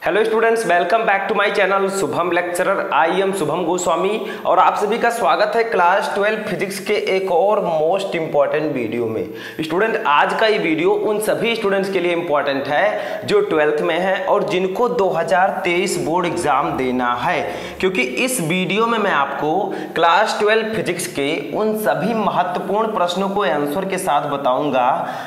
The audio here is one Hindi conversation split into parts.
Hello students, welcome back to my channel Shubham lecturer. I am Shubham Goswami और आप सभी का स्वागत है क्लास 12 फिजिक्स के एक और मोस्ट इंपॉर्टेंट वीडियो में। स्टूडेंट, आज का ये वीडियो उन सभी स्टूडेंट्स के लिए इंपॉर्टेंट है जो 12th में हैं और जिनको 2023 बोर्ड एग्जाम देना है, क्योंकि इस वीडियो में मैं आपको क्लास 12 फिजिक्स के उन सभी महत्वपूर्ण प्रश्नों को आंसर के साथ बताऊंगा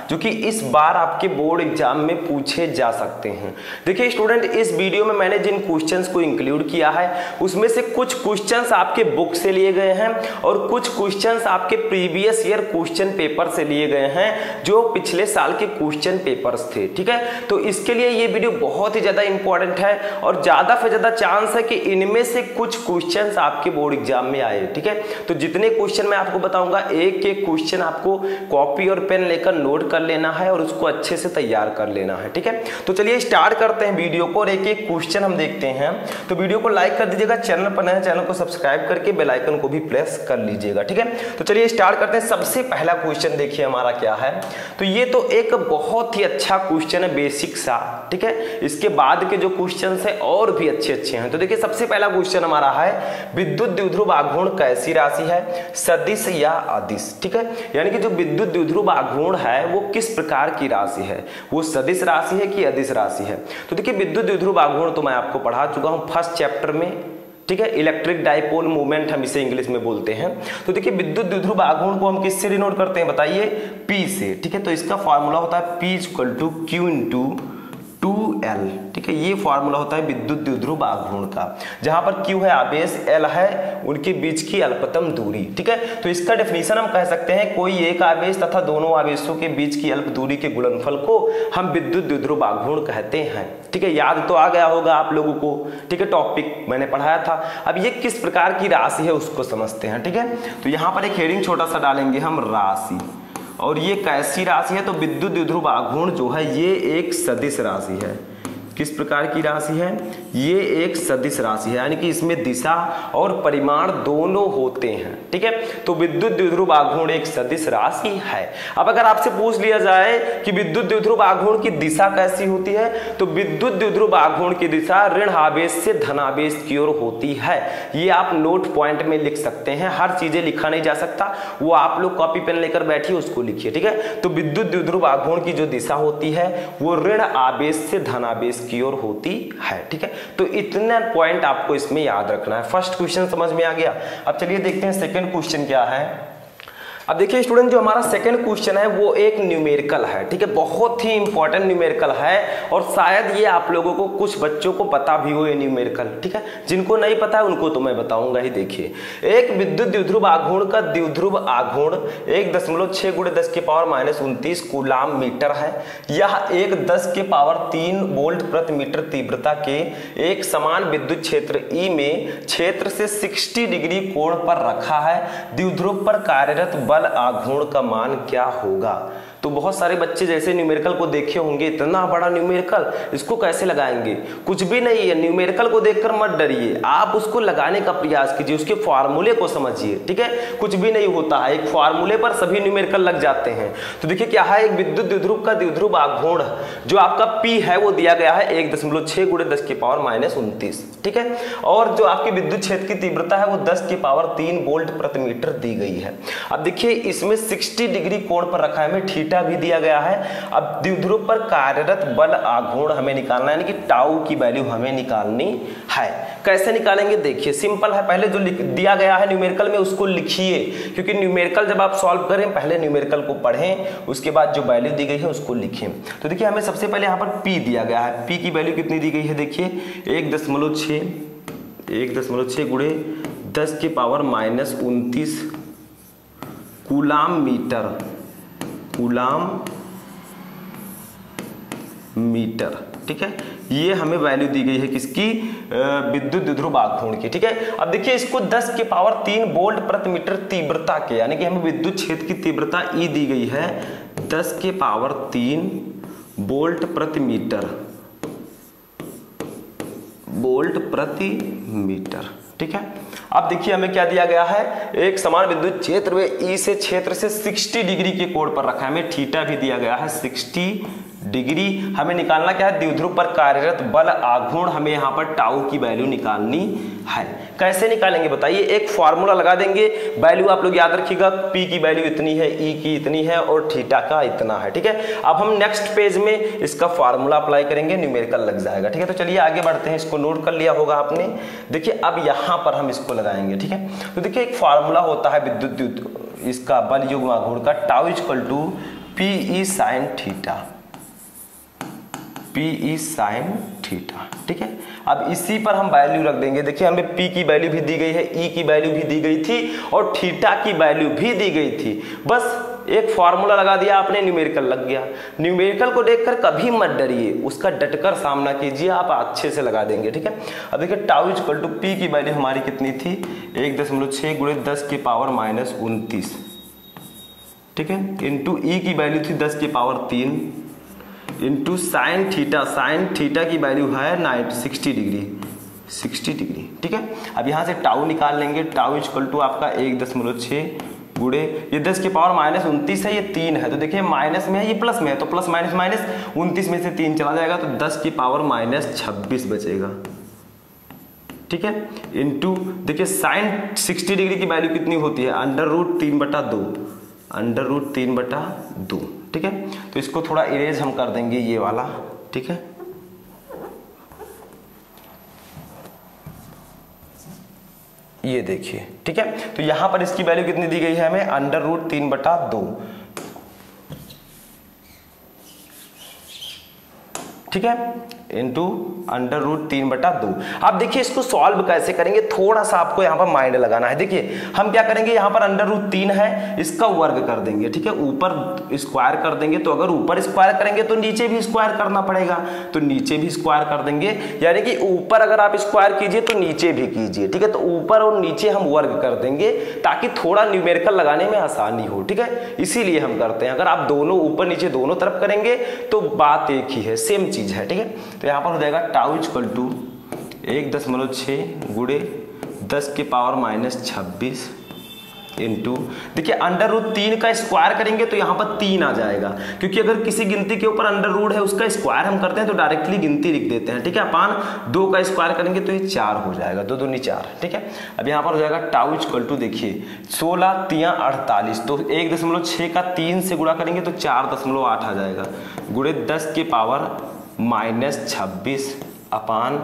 जो कि इस बार आपके बोर्ड एग्जाम में पूछे जा सकते हैं। देखिए स्टूडेंट, इस वीडियो में मैंने जिन क्वेश्चंस को इंक्लूड किया है उसमें से कुछ क्वेश्चंस आपके बुक से लिए गए हैं और कुछ क्वेश्चंस आपके प्रीवियस ईयर क्वेश्चन पेपर से लिए गए हैं जो पिछले साल के क्वेश्चन पेपर्स थे। ठीक है, तो इसके लिए ये वीडियो बहुत ही ज्यादा इंपॉर्टेंट है और ज्यादा से ज्यादा चांस है कि इनमें से कुछ क्वेश्चंस आपके बोर्ड एग्जाम में आए। ठीक है, तो जितने क्वेश्चन मैं आपको बताऊंगा एक एक क्वेश्चन आपको कॉपी और पेन लेकर नोट कर लेना है और उसको अच्छे से तैयार कर लेना है। ठीक है, तो चलिए स्टार्ट करते हैं वीडियो को और एक एक क्वेश्चन हम देखते हैं। तो वीडियो को लाइक कर दीजिएगा, चैनल पर नए हैं चैनल को सब्सक्राइब करके बेल आइकन को भी प्रेस कर लीजिएगा। ठीक है, तो चलिए स्टार्ट करते हैं। सबसे पहला क्वेश्चन देखिए हमारा क्या है। तो ये तो एक बहुत ही अच्छा क्वेश्चन है, बेसिक सा। ठीक है, इसके बाद के जो क्वेश्चन है और भी अच्छे अच्छे हैं। तो देखिए सबसे पहला क्वेश्चन हमारा है विद्युत द्विध्रुव आघूर्ण कैसी राशि है, सदिश या अदिश। ठीक है, यानी कि जो विद्युत द्विध्रुव आघूर्ण है वो किस प्रकार की राशि है, वो सदिश राशि है कि अदिश राशि है। तो देखिए विद्युत द्विध्रुव आघूर्ण तो मैं आपको पढ़ा चुका हूं फर्स्ट चैप्टर में। ठीक है, इलेक्ट्रिक डाइपोल मूवमेंट हम इसे इंग्लिश में बोलते हैं। तो देखिए विद्युत द्विध्रुव आघूर्ण को हम किससे डिनोट करते हैं बताइए, P से। ठीक है, तो इसका फॉर्मूला होता है P = Q × 2L। ठीक है, ये फॉर्मूला होता है विद्युत द्विध्रुव आघूर्ण का, जहां पर Q है आवेश, L है उनके बीच की अल्पतम दूरी। ठीक है, तो इसका डेफिनेशन हम कह सकते हैं कोई एक आवेश तथा दोनों आवेशों के बीच की अल्प दूरी के गुणनफल को हम विद्युत द्विध्रुव आघूर्ण कहते हैं। ठीक है, याद तो आ गया होगा आप लोगों को। ठीक है, टॉपिक मैंने पढ़ाया था। अब ये किस प्रकार की राशि है उसको समझते हैं। ठीक है, तो यहाँ पर एक हेडिंग छोटा सा डालेंगे हम, राशि। और ये कैसी राशि है, तो विद्युत द्विध्रुव आघूर्ण जो है ये एक सदिश राशि है। किस प्रकार की राशि है, ये एक सदिश राशि है, यानी कि इसमें दिशा और परिमाण दोनों होते हैं। ठीक है, तो विद्युत द्विध्रुव आघूर्ण एक सदिश राशि है। अब अगर आपसे पूछ लिया जाए कि विद्युत द्विध्रुव आघूर्ण की दिशा कैसी होती है, तो विद्युत द्विध्रुव आघूर्ण की दिशा ऋण आवेश से धनावेश की ओर होती है। ये आप नोट पॉइंट में लिख सकते हैं, हर चीजें लिखा नहीं जा सकता, वो आप लोग कॉपी पेन लेकर बैठिए उसको लिखिए। ठीक है, तो विद्युत द्विध्रुव आघूर्ण की जो दिशा होती है वो ऋण आवेश से धनावेश की ओर होती है। ठीक है, तो इतना पॉइंट आपको इसमें याद रखना है। फर्स्ट क्वेश्चन समझ में आ गया। अब चलिए देखते हैं सेकंड क्वेश्चन क्या है। अब देखिए स्टूडेंट, जो हमारा सेकंड क्वेश्चन है वो एक न्यूमेरिकल है। ठीक है, बहुत ही इंपॉर्टेंट न्यूमेरिकल है और शायद ये आप लोगों को कुछ बच्चों को पता भी हो ये न्यूमेरिकल। ठीक है, जिनको नहीं पता है उनको तो मैं बताऊंगा ही। देखिए, एक विद्युत द्विध्रुव आघूर्ण का द्विध्रुव आघूर्ण 1.6 × 10⁻⁻29 कूलाम मीटर है। यह एक 10⁻³ वोल्ट प्रति मीटर तीव्रता के एक समान विद्युत क्षेत्र E में क्षेत्र से 60 डिग्री कोण पर रखा है। द्विध्रुव पर कार्यरत आघूर्ण का मान क्या होगा। तो बहुत सारे बच्चे जैसे न्यूमेरिकल को देखे होंगे, इतना बड़ा न्यूमेरिकल इसको कैसे लगाएंगे, कुछ भी नहीं है। न्यूमेरिकल को देखकर मत डरिए, आप उसको लगाने का प्रयास कीजिए, उसके फार्मूले को समझिए। ठीक है, कुछ भी नहीं होता है, एक फार्मूले पर सभी न्यूमेरिकल लग जाते हैं। तो देखिए क्या है, एक विद्युत द्विध्रुव का द्विध्रुव आघूर्ण जो आपका P है वो दिया गया है 1.6 × 10⁻⁻29। ठीक है, और जो आपकी विद्युत क्षेत्र की तीव्रता है वो 10⁻³ वोल्ट प्रति मीटर दी गई है। अब देखिए इसमें 60 डिग्री कोण पर रखा है, हमें थीटा भी दिया गया है। अब द्विध्रुव पर कार्यरत बल आघूर्ण हमें निकालना है, यानी कि टाउ की वैल्यू हमें निकालनी है। कैसे निकालेंगे देखिए, सिंपल है। पहले जो दिया गया है न्यूमेरिकल में उसको लिखिए, क्योंकि न्यूमेरिकल जब आप सॉल्व करें पहले न्यूमेरिकल को पढ़ें, उसके बाद जो वैल्यू दी गई है उसको लिखें। तो देखिए हमें सबसे पहले यहाँ पर P दिया गया है। P की वैल्यू कितनी दी गई है, देखिए 1.6 × 10⁻⁻29 कूलाम मीटर। ठीक है, ये हमें वैल्यू दी गई है किसकी, विद्युत द्विध्रुव आघूर्ण की। ठीक है, अब देखिए इसको 10⁻³ वोल्ट प्रति मीटर तीव्रता के, यानी कि हमें विद्युत क्षेत्र की तीव्रता E दी गई है 10⁻³ वोल्ट प्रति मीटर। ठीक है, अब देखिए हमें क्या दिया गया है, एक समान विद्युत क्षेत्र E से क्षेत्र से 60 डिग्री के कोण पर रखा है, हमें थीटा भी दिया गया है 60 डिग्री। हमें निकालना क्या है, द्विध्रुव पर कार्यरत बल आघूर्ण, हमें यहाँ पर टाउ की वैल्यू निकालनी है। कैसे निकालेंगे बताइए, एक फॉर्मूला लगा देंगे, वैल्यू आप लोग याद रखिएगा, पी की वैल्यू इतनी है, ई की इतनी है और थीटा का इतना है, ठीक है। अब हम नेक्स्ट पेज में इसका फॉर्मूला अप्लाई करेंगे, न्यूमेरिकल लग जाएगा, ठीक है। तो चलिए आगे बढ़ते हैं, इसको नोट कर लिया होगा आपने। देखिए अब यहाँ पर हम इसको लगाएंगे, ठीक है। तो देखिए एक फॉर्मूला होता है विद्युत इसका बल युग्म आघूर्ण का, tau equal to P E sine theta, P E sine theta, ठीक है। अब इसी पर हम वैल्यू रख देंगे। देखिए हमें पी की वैल्यू भी दी गई है, ई की वैल्यू भी दी गई थी और थीटा की वैल्यू भी दी गई थी। बस एक फॉर्मूला लगा दिया आपने, न्यूमेरिकल लग गया। न्यूमेरिकल को देखकर कभी मत डरिए, उसका डटकर सामना कीजिए, आप अच्छे से लगा देंगे, ठीक है। अब देखिए टाउ इक्वल टू पी की वैल्यू हमारी कितनी थी, 1.6 गुणे 10 के पावर -29, ठीक है, इंटू ई की वैल्यू थी 10 के पावर 3 इंटू साइन थीटा की वैल्यू है 60 डिग्री, ठीक है। अब यहाँ से टाउ निकाल लेंगे, टाउ इक्वल टू आपका 1.6 गुणे ये 10 के पावर -29 है, ये 3 है, तो देखिए माइनस में है, ये प्लस में है, तो प्लस माइनस माइनस 29 में से 3 चला जाएगा, तो 10 के पावर -26 बचेगा, ठीक है। इंटू देखिए साइन 60 डिग्री की वैल्यू कितनी होती है, √3/2, ठीक है। तो इसको थोड़ा इरेज हम कर देंगे ये वाला, ठीक है। ये देखिए, ठीक है। तो यहां पर इसकी वैल्यू कितनी दी गई है हमें, √3/2, ठीक है, इंटू √3/2। अब देखिए इसको सॉल्व कैसे करेंगे, थोड़ा सा आपको यहाँ पर माइंड लगाना है। देखिए हम क्या करेंगे, यहाँ पर √3 है, इसका वर्ग कर देंगे, ठीक है, ऊपर स्क्वायर कर देंगे। तो अगर ऊपर स्क्वायर करेंगे तो नीचे भी स्क्वायर करना पड़ेगा, तो नीचे भी स्क्वायर कर देंगे, यानी कि ऊपर अगर आप स्क्वायर कीजिए तो नीचे भी कीजिए, ठीक है। तो ऊपर और नीचे हम वर्ग कर देंगे ताकि थोड़ा न्यूमेरिकल लगाने में आसानी हो, ठीक है, इसीलिए हम करते हैं। अगर आप दोनों ऊपर नीचे दोनों तरफ करेंगे तो बात एक ही है, सेम चीज है, ठीक है। तो यहाँ पर हो जाएगा टाउ इक्वल टू 1.6 गुणे 10 के पावर -26 इंटू देखिए √3 का स्क्वायर करेंगे तो यहाँ पर 3 आ जाएगा, क्योंकि अगर किसी गिनती के ऊपर अंडर है उसका स्क्वायर हम करते हैं तो डायरेक्टली गिनती लिख देते हैं, ठीक है। अपान 2 का स्क्वायर करेंगे तो ये 4 हो जाएगा, 2 दूनी 4, ठीक है। अब यहाँ पर हो जाएगा टाउ इक्वल टू देखिए 16 3 48, तो 1.6 का 3 से गुणा करेंगे तो 4.8 आ जाएगा, गुणे 10 के पावर -26 अपान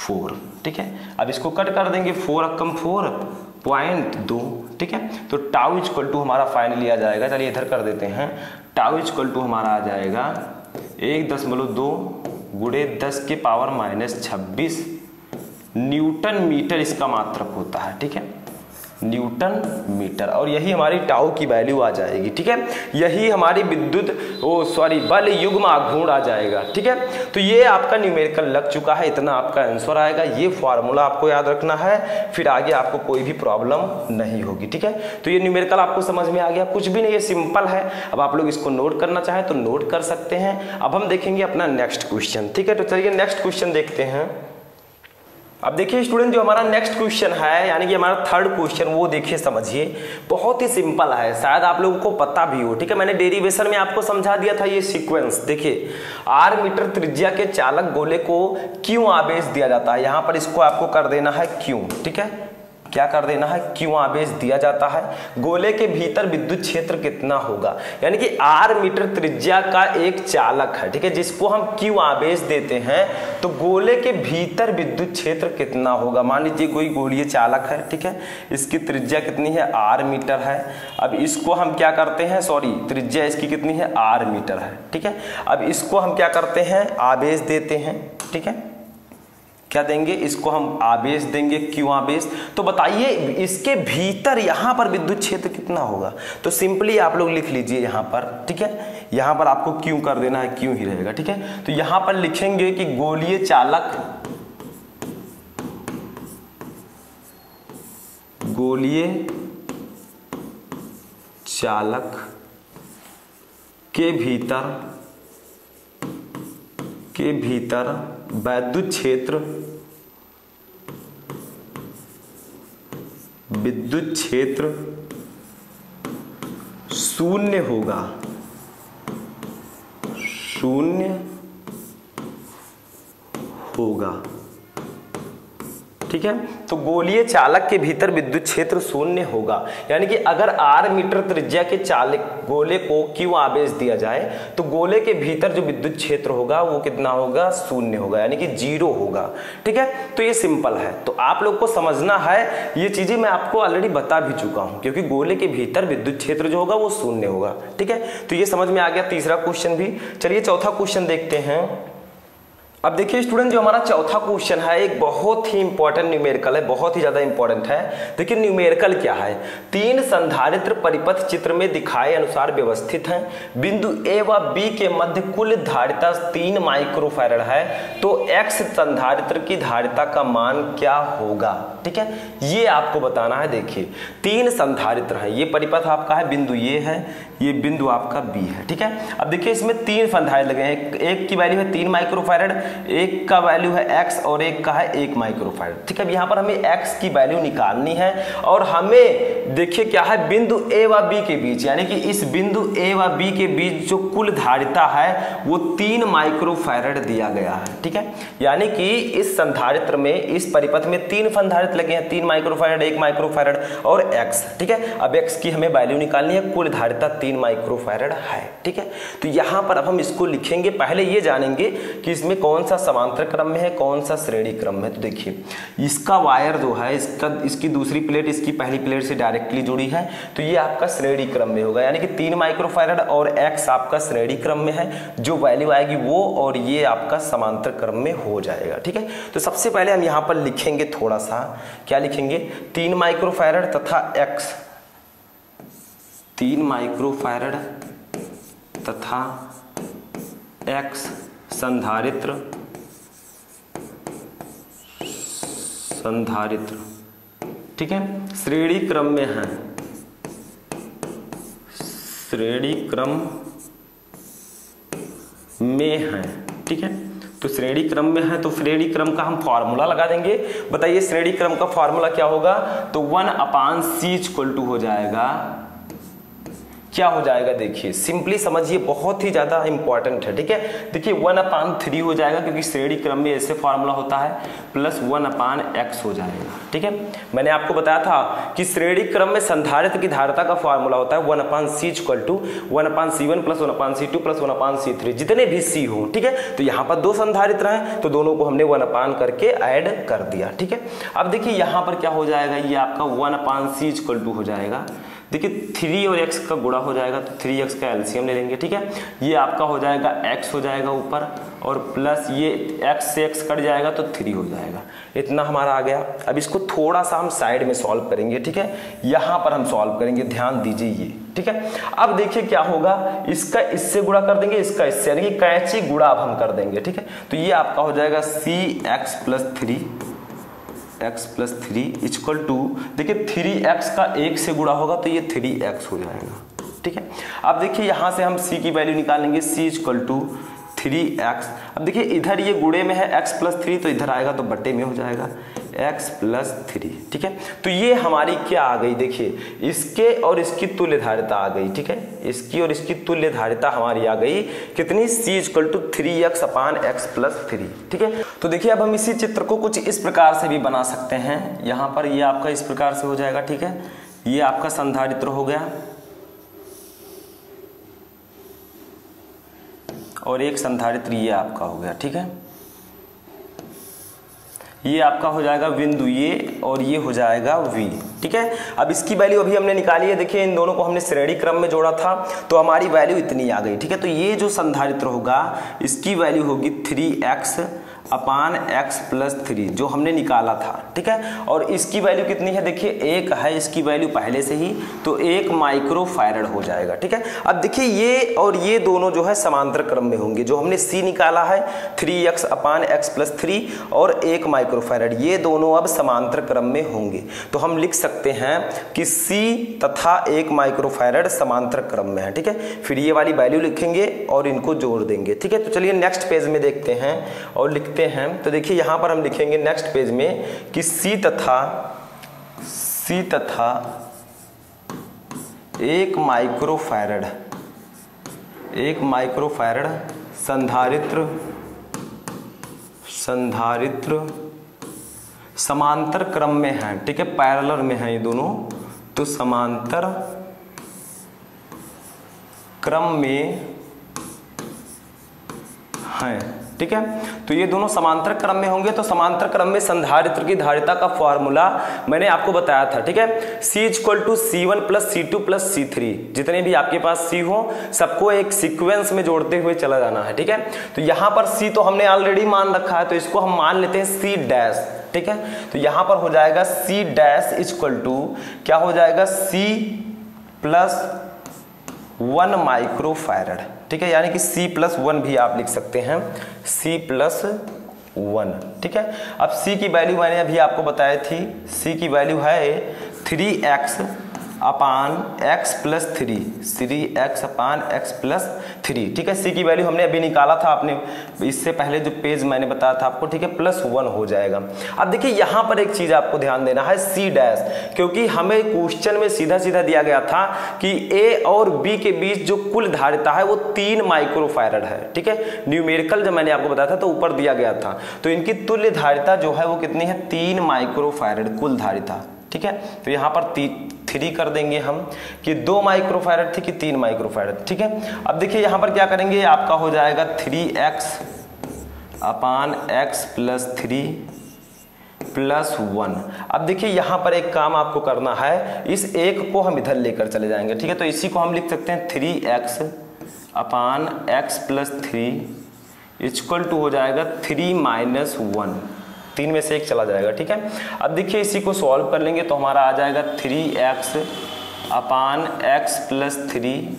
4, ठीक है। अब इसको कट कर देंगे, 4×4.2, ठीक है। तो टाउ इक्वल टू हमारा फाइनली आ जाएगा, चलिए इधर कर देते हैं, टाउ इक्वल टू हमारा आ जाएगा 1.2 गुणे 10 के पावर -26 न्यूटन मीटर इसका मात्रक होता है, ठीक है, न्यूटन मीटर। और यही हमारी टाउ की वैल्यू आ जाएगी, ठीक है। यही हमारी बल युग्म आघूर्ण आ जाएगा, ठीक है। तो ये आपका न्यूमेरिकल लग चुका है, इतना आपका आंसर आएगा। ये फॉर्मूला आपको याद रखना है, फिर आगे आपको कोई भी प्रॉब्लम नहीं होगी, ठीक है। तो ये न्यूमेरिकल आपको समझ में आ गया, कुछ भी नहीं, ये सिंपल है। अब आप लोग इसको नोट करना चाहें तो नोट कर सकते हैं। अब हम देखेंगे अपना नेक्स्ट क्वेश्चन, ठीक है। तो चलिए नेक्स्ट क्वेश्चन देखते हैं। अब देखिए स्टूडेंट, जो हमारा नेक्स्ट क्वेश्चन है, यानी कि हमारा थर्ड क्वेश्चन, वो देखिए समझिए, बहुत ही सिंपल है, शायद आप लोगों को पता भी हो, ठीक है। मैंने डेरिवेशन में आपको समझा दिया था ये सीक्वेंस। देखिए r मीटर त्रिज्या के चालक गोले को क्यों आवेश दिया जाता है, यहाँ पर इसको आपको कर देना है क्यों, ठीक है, क्या कर देना है, क्यों आवेश दिया जाता है, गोले के भीतर विद्युत क्षेत्र कितना होगा, यानी कि r मीटर त्रिज्या का एक चालक है, ठीक है, जिसको हम क्यों आवेश देते हैं, तो गोले के भीतर विद्युत क्षेत्र कितना होगा। मान लीजिए कोई गोलीय चालक है, ठीक है, इसकी त्रिज्या कितनी है, r मीटर है। अब इसको हम क्या करते हैं, त्रिज्या इसकी कितनी है, r मीटर है, ठीक है। अब इसको हम क्या करते हैं, आवेश देते हैं, ठीक है, क्या देंगे, इसको हम आवेश देंगे, क्यों आवेश। तो बताइए इसके भीतर यहां पर विद्युत क्षेत्र कितना होगा, तो सिंपली आप लोग लिख लीजिए यहां पर, ठीक है, यहां पर आपको क्यों कर देना है, क्यों ही रहेगा, ठीक है। तो यहां पर लिखेंगे कि गोलीय चालक के भीतर विद्युत क्षेत्र शून्य शून्य होगा। ठीक है, तो गोलीय चालक के भीतर विद्युत क्षेत्र शून्य होगा, यानी कि अगर r मीटर त्रिज्या के चालक गोले को Q आवेश दिया जाए तो गोले के भीतर जो विद्युत क्षेत्र होगा वो कितना होगा, शून्य होगा, यानी कि 0 होगा। ठीक है, तो ये सिंपल है, तो आप लोग को समझना है, ये चीजें मैं आपको ऑलरेडी बता भी चुका हूं, क्योंकि गोले के भीतर विद्युत क्षेत्र जो होगा वो शून्य होगा। ठीक है, तो ये समझ में आ गया तीसरा क्वेश्चन भी। चलिए चौथा क्वेश्चन देखते हैं। अब देखिए स्टूडेंट, जो हमारा चौथा क्वेश्चन है एक बहुत ही इंपॉर्टेंट न्यूमेरिकल है, बहुत ही ज्यादा इंपॉर्टेंट है। देखिए न्यूमेरिकल क्या है, 3 संधारित्र परिपथ चित्र में दिखाए अनुसार व्यवस्थित हैं। बिंदु ए व बी के मध्य कुल धारिता 3 माइक्रोफैरड है, तो एक्स संधारित्र की धारिता का मान क्या होगा। ठीक है, ये आपको बताना है। देखिए 3 संधारित्र है, ये परिपथ आपका है, बिंदु ए है, ये बिंदु आपका बी है। ठीक है, अब देखिए इसमें 3 संधारित्र लगे हैं, एक की वैल्यू है 3 माइक्रोफैरड, एक का वैल्यू है x और एक का है 1 माइक्रोफैरड। ठीक है, यहाँ पर हमें x की वैल्यू निकालनी है और हमें देखिए क्या है, बिंदु a व b के बीच, यानी कि इस बिंदु a व b के बीच जो कुल धारिता है वो 3 माइक्रोफैरड दिया गया है। ठीक है, यानी कि इस संधारित्र में, इस परिपथ में 3 संधारित्र लगे हैं, 3 माइक्रोफैरड, 1 माइक्रोफैरड और x। ठीक है, अब x की हमें वैल्यू निकालनी है, कुल धारिता 3 माइक्रोफैरड है। ठीक है, तो यहाँ पर अब हम इसको लिखेंगे, पहले ये जानेंगे कि इसमें कौन सा समांतर क्रम में है, कौन सा श्रेणी क्रम में है। तो देखिए इसका वायर जो है, इसकी दूसरी प्लेट इसकी पहली प्लेट से डायरेक्टली जुड़ी है, तो ये आपका श्रेणी क्रम में होगा, यानी कि 3 माइक्रोफैरड और x आपका श्रेणी क्रम में है, जो वैल्यू आएगी वो और ये आपका समांतर क्रम में हो जाएगा। ठीक है, तो सबसे पहले हम यहाँ पर लिखेंगे थोड़ा सा, क्या लिखेंगे, 3 माइक्रोफैरड तथा x, 3 माइक्रोफैरड तथा x संधारित्र ठीक है, श्रेणी क्रम में है, श्रेणी क्रम में है। ठीक है, तो श्रेणी क्रम में है, तो श्रेणी क्रम का हम फॉर्मूला लगा देंगे। बताइए श्रेणी क्रम का फॉर्मूला क्या होगा, तो 1/c इक्वल टू हो जाएगा, क्या हो जाएगा, देखिए सिंपली समझिए, बहुत ही ज्यादा इंपॉर्टेंट है। ठीक है, देखिए 1/3 हो जाएगा, क्योंकि श्रेणी क्रम में ऐसे फॉर्मूला होता है, प्लस 1/x हो जाएगा। ठीक है, मैंने आपको बताया था कि श्रेणी क्रम में संधारित्र की धारिता का फॉर्मूला होता है 1/c equal to 1/c1 plus 1/c2 plus 1/c3, जितने भी c हो। ठीक है, तो यहाँ पर 2 संधारित्र हैं, तो दोनों को हमने 1 करके ऐड कर दिया। ठीक है, अब देखिए यहाँ पर क्या हो जाएगा, ये आपका 1/c इक्वल टू हो जाएगा, देखिए 3 और x का गुणा हो जाएगा, तो 3x का एलसीएम ले लेंगे। ठीक है, ये आपका हो जाएगा x हो जाएगा ऊपर, और प्लस ये x से x कट जाएगा तो 3 हो जाएगा, इतना हमारा आ गया। अब इसको थोड़ा सा हम साइड में सॉल्व करेंगे। ठीक है, यहाँ पर हम सॉल्व करेंगे, ध्यान दीजिए ये। ठीक है, अब देखिए क्या होगा, इसका इससे गुणा कर देंगे, इसका इससे, यानी कि कैंची गुणा अब हम कर देंगे। ठीक है, तो ये आपका हो जाएगा cx प्लस 3 इक्वल टू, देखिए 3x का 1 से गुणा होगा तो ये 3x हो जाएगा। ठीक है, अब देखिए यहाँ से हम c की वैल्यू निकालेंगे, c इक्वल टू 3x। अब देखिए इधर ये गुणे में है x प्लस 3, तो इधर आएगा तो बट्टे में हो जाएगा x प्लस 3। ठीक है, तो ये हमारी क्या आ गई, देखिए इसके और इसकी तुल्य धारिता आ गई। ठीक है, इसकी और इसकी तुल्य धारिता हमारी आ गई कितनी, c equal to 3x/x plus 3। ठीक है, तो देखिए अब हम इसी चित्र को कुछ इस प्रकार से भी बना सकते हैं। यहाँ पर ये आपका इस प्रकार से हो जाएगा। ठीक है, ये आपका संधारित्र हो गया और एक संधारित्र ये आपका हो गया। ठीक है, ये आपका हो जाएगा बिंदु ये और ये हो जाएगा V। ठीक है, अब इसकी वैल्यू अभी हमने निकाली है, देखिए इन दोनों को हमने श्रेणी क्रम में जोड़ा था तो हमारी वैल्यू इतनी आ गई। ठीक है, तो ये जो संधारित्र होगा इसकी वैल्यू होगी 3x/x प्लस 3, जो हमने निकाला था। ठीक है, और इसकी वैल्यू कितनी है, देखिए 1 है इसकी वैल्यू पहले से ही, तो 1 माइक्रोफैरड हो जाएगा। ठीक है, अब देखिए ये और ये दोनों जो है समांतर क्रम में होंगे, जो हमने c निकाला है 3x/x प्लस 3 और 1 माइक्रोफैरड, ये दोनों अब समांतर क्रम में होंगे। तो हम लिख सकते हैं कि c तथा 1 माइक्रोफैरड समांतर क्रम में है। ठीक है, फिर ये वाली वैल्यू लिखेंगे और इनको जोड़ देंगे। ठीक है, तो चलिए नेक्स्ट पेज में देखते हैं और लिखते हैं। तो देखिए यहां पर हम लिखेंगे नेक्स्ट पेज में कि C तथा 1 माइक्रोफैरड संधारित्र समांतर क्रम में है, ठीक है, पैरेलल में है ये दोनों, तो समांतर क्रम में है, ठीक है। तो ये दोनों समांतर क्रम में होंगे, तो समांतर क्रम में संधारित्र की धारिता का फॉर्मूला मैंने आपको बताया था, ठीक है। C = C1 + C2 + C3, जितने भी आपके पास C हो सबको एक सीक्वेंस में जोड़ते हुए चला जाना है, ठीक है। तो यहाँ पर C तो हमने ऑलरेडी मान रखा है, तो इसको हम मान लेते हैं C', ठीक है। तो यहाँ पर हो जाएगा C' = क्या हो जाएगा, C + 1 माइक्रोफैरड, ठीक है, यानी कि C + 1 भी आप लिख सकते हैं, C + 1, ठीक है। अब C की वैल्यू मैंने अभी आपको बताई थी, C की वैल्यू है 3x अपान x + 3, 3x अपान x + 3, ठीक है। C की वैल्यू हमने अभी निकाला था, आपने इससे पहले जो पेज मैंने बताया था आपको, ठीक है, +1 हो जाएगा। अब देखिए यहाँ पर एक चीज आपको ध्यान देना है, C', क्योंकि हमें क्वेश्चन में सीधा सीधा दिया गया था कि A और B के बीच जो कुल धारिता है वो 3 माइक्रोफैरड है, ठीक है। न्यूमेरिकल जब मैंने आपको बताया था तो ऊपर दिया गया था, तो इनकी तुल्य धारिता जो है वो कितनी है, 3 माइक्रोफैरड कुल धारिता, ठीक है। तो यहाँ पर 3 कर देंगे हम कि 2 माइक्रोफैरड थी कि 3 माइक्रोफैरड, ठीक है। अब देखिए यहाँ पर क्या करेंगे, आपका हो जाएगा 3x अपान x + 3 + 1। अब देखिए यहाँ पर एक काम आपको करना है, इस एक को हम इधर लेकर चले जाएंगे, ठीक है। तो इसी को हम लिख सकते हैं 3x अपान x + 3 = हो जाएगा 3 - 1, 3 में से 1 चला जाएगा, ठीक है। अब देखिए इसी को सॉल्व कर लेंगे तो हमारा आ जाएगा 3x अपान x + 3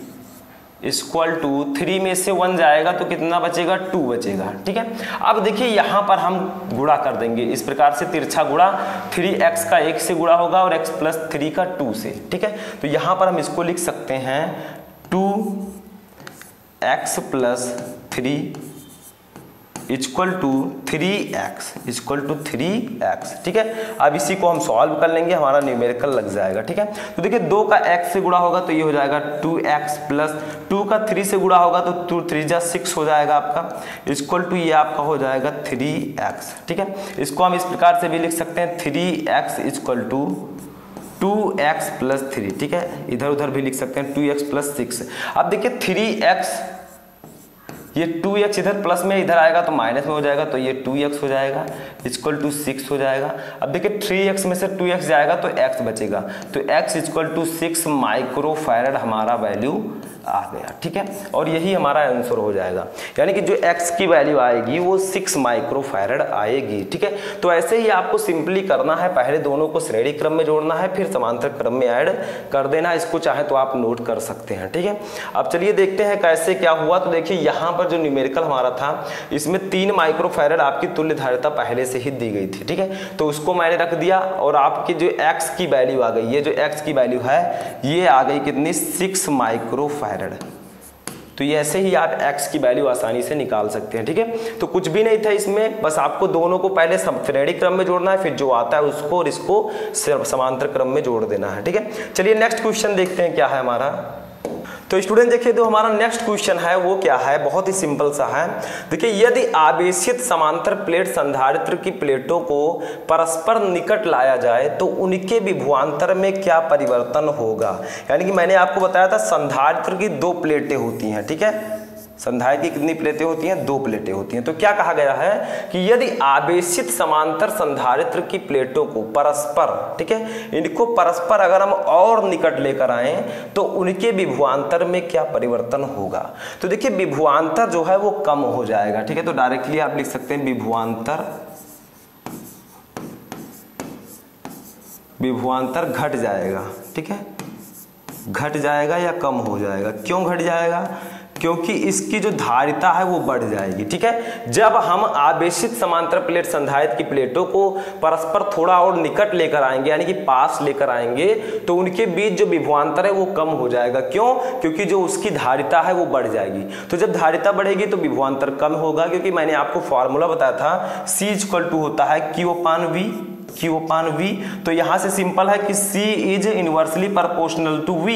= 3 में से 1 जाएगा तो कितना बचेगा, 2 बचेगा, ठीक है। अब देखिए यहाँ पर हम गुणा कर देंगे इस प्रकार से, तिरछा गुणा, 3x का 1 से गुणा होगा और x + 3 का 2 से, ठीक है। तो यहाँ पर हम इसको लिख सकते हैं 2x + 3 = 3x, ठीक है। अब इसी को हम सॉल्व कर लेंगे, हमारा न्यूमेरिकल लग जाएगा, ठीक है। तो देखिए 2 का x से गुणा होगा तो ये हो जाएगा 2x + 2 का 3 से गुणा होगा तो 2 3 जा 6 हो जाएगा आपका, = ये आपका हो जाएगा 3x, ठीक है। इसको हम इस प्रकार से भी लिख सकते हैं 3x = 2x + 3, ठीक है। इधर उधर भी लिख सकते हैं 2x + 6। अब देखिए 3x, ये 2x इधर प्लस में इधर आएगा तो माइनस में हो जाएगा, तो ये 2x हो जाएगा, = 6 हो जाएगा। अब देखिए 3x में से 2x जाएगा तो x बचेगा, तो x = 6 माइक्रोफैरड हमारा वैल्यू आ गया, ठीक है। और यही हमारा आंसर हो जाएगा, यानी कि जो x की वैल्यू आएगी वो 6 माइक्रोफैरड आएगी, ठीक है। तो ऐसे ही आपको सिंपली करना है, पहले दोनों को श्रेणी क्रम में जोड़ना है, फिर समांतर क्रम में ऐड कर देना। इसको चाहे तो आप नोट कर सकते हैं, ठीक है। अब चलिए देखते हैं कैसे क्या हुआ। तो देखिए यहाँ पर जो न्यूमेरिकल हमारा था, इसमें 3 माइक्रोफैरड आपकी तुल्य धारिता पहले से ही दी गई थी, ठीक है। तो उसको मैंने रख दिया और आपकी जो x की वैल्यू आ गई, ये जो x की वैल्यू है ये आ गई कितनी, 6 माइक्रोफैरड। तो ये ऐसे ही आप x की वैल्यू आसानी से निकाल सकते हैं, ठीक है। तो कुछ भी नहीं था इसमें, बस आपको दोनों को पहले श्रेणी क्रम में जोड़ना है, फिर जो आता है उसको और इसको समांतर क्रम में जोड़ देना है, ठीक है। चलिए नेक्स्ट क्वेश्चन देखते हैं क्या है हमारा। तो स्टूडेंट देखिए, जो हमारा नेक्स्ट क्वेश्चन है वो क्या है, बहुत ही सिंपल सा है। देखिए यदि आवेशित समांतर प्लेट संधारित्र की प्लेटों को परस्पर निकट लाया जाए तो उनके विभवांतर में क्या परिवर्तन होगा। यानी कि मैंने आपको बताया था संधारित्र की 2 प्लेटें होती हैं, ठीक है। संधारित्र की कितनी प्लेटें होती हैं, 2 प्लेटें होती हैं। तो क्या कहा गया है कि यदि आवेशित समांतर संधारित्र की प्लेटों को परस्पर, ठीक है, इनको परस्पर अगर हम और निकट लेकर आए तो उनके विभवांतर में क्या परिवर्तन होगा। तो देखिए विभवांतर जो है वो कम हो जाएगा, ठीक है। तो डायरेक्टली आप लिख सकते हैं विभवांतर घट जाएगा, ठीक है, घट जाएगा या कम हो जाएगा। क्यों घट जाएगा, क्योंकि इसकी जो धारिता है वो बढ़ जाएगी, ठीक है। जब हम आवेशित समांतर प्लेट संधारित्र की प्लेटों को परस्पर थोड़ा और निकट लेकर आएंगे, यानी कि पास लेकर आएंगे, तो उनके बीच जो विभवांतर है वो कम हो जाएगा। क्यों, क्योंकि जो उसकी धारिता है वो बढ़ जाएगी। तो जब धारिता बढ़ेगी तो विभवांतर कम होगा, क्योंकि मैंने आपको फॉर्मूला बताया था C = होता है Q/V। तो यहां से सिंपल है कि C is inversely proportional to V,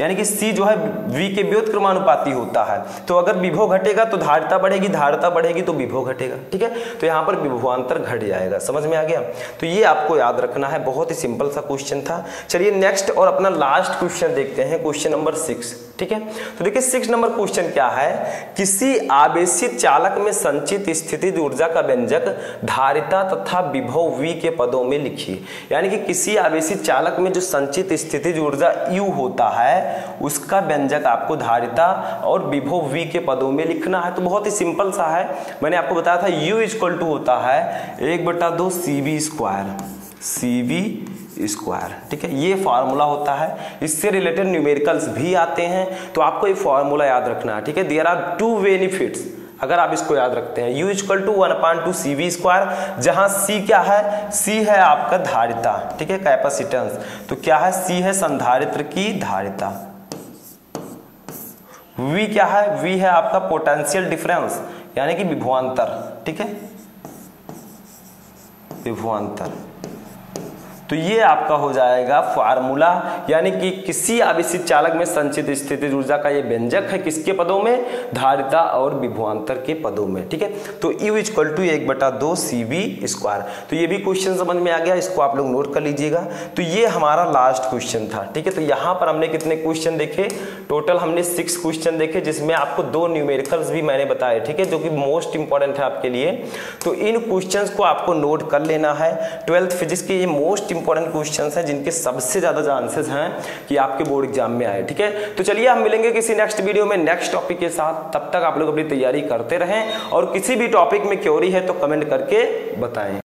यानी कि C जो है V के व्युत्क्रमानुपाती होता है। तो अगर विभव घटेगा तो धारिता बढ़ेगी, धारिता बढ़ेगी तो विभव घटेगा। ठीक है, तो यहाँ पर विभवांतर घट जाएगा। समझ में आ गया? तो ये आपको याद रखना है, बहुत ही सिंपल सा क्वेश्चन था। चलिए नेक्स्ट और अपना लास्ट क्वेश्चन देखते हैं, क्वेश्चन नंबर 6। ठीक है, तो देखिए 6 नंबर क्वेश्चन क्या है, किसी आवेशित चालक में संचित स्थितिज ऊर्जा का व्यंजक धारिता तथा विभव V के पदों में लिखिए। यानी कि किसी आवेशित चालक में जो संचित स्थितिज ऊर्जा U होता है उसका व्यंजक आपको धारिता और विभव V के पदों में लिखना है। तो बहुत ही सिंपल सा है, मैंने आपको बताया था U इक्वल टू होता है 1/2 CV स्क्वायर, CV स्क्वायर। ठीक है, ये फार्मूला होता है, इससे रिलेटेड न्यूमेरिकल्स भी आते हैं, तो आपको ये फार्मूला याद रखना है। ठीक है, देयर आर 2 बेनिफिट्स, अगर आप इसको याद रखते हैं, U equal to 1/2 CV square, जहां C क्या है, C है आपका धारिता। ठीक है, कैपेसिटेंस, तो क्या है, C है संधारित्र की धारिता। V क्या है, V है आपका पोटेंशियल डिफरेंस यानी कि विभवांतर। ठीक है, विभवांतर, तो ये आपका हो जाएगा फार्मूला, यानी कि किसी आवेशित चालक में संचित स्थितिज ऊर्जा का ये व्यंजक है किसके पदों में, धारिता और विभवांतर के पदों में। ठीक है, तो U equal to 1/2 CV square. तो ये भी क्वेश्चन समझ में आ गया, इसको आप लोग नोट कर लीजिएगा। तो ये हमारा लास्ट क्वेश्चन था। ठीक है, तो यहाँ पर हमने कितने क्वेश्चन देखे, टोटल हमने 6 क्वेश्चन देखे, जिसमें आपको 2 न्यूमेरिकल्स भी मैंने बताए। ठीक है, जो कि मोस्ट इंपॉर्टेंट है आपके लिए। तो इन क्वेश्चंस को आपको नोट कर लेना है। 12th फिजिक्स के ये मोस्ट इंपॉर्टेंट क्वेश्चंस हैं, जिनके सबसे ज्यादा चांसेस हैं कि आपके बोर्ड एग्जाम में आए। ठीक है, तो चलिए हम मिलेंगे किसी नेक्स्ट वीडियो में नेक्स्ट टॉपिक के साथ। तब तक आप लोग अपनी तैयारी करते रहें, और किसी भी टॉपिक में क्वेरी है तो कमेंट करके बताएं।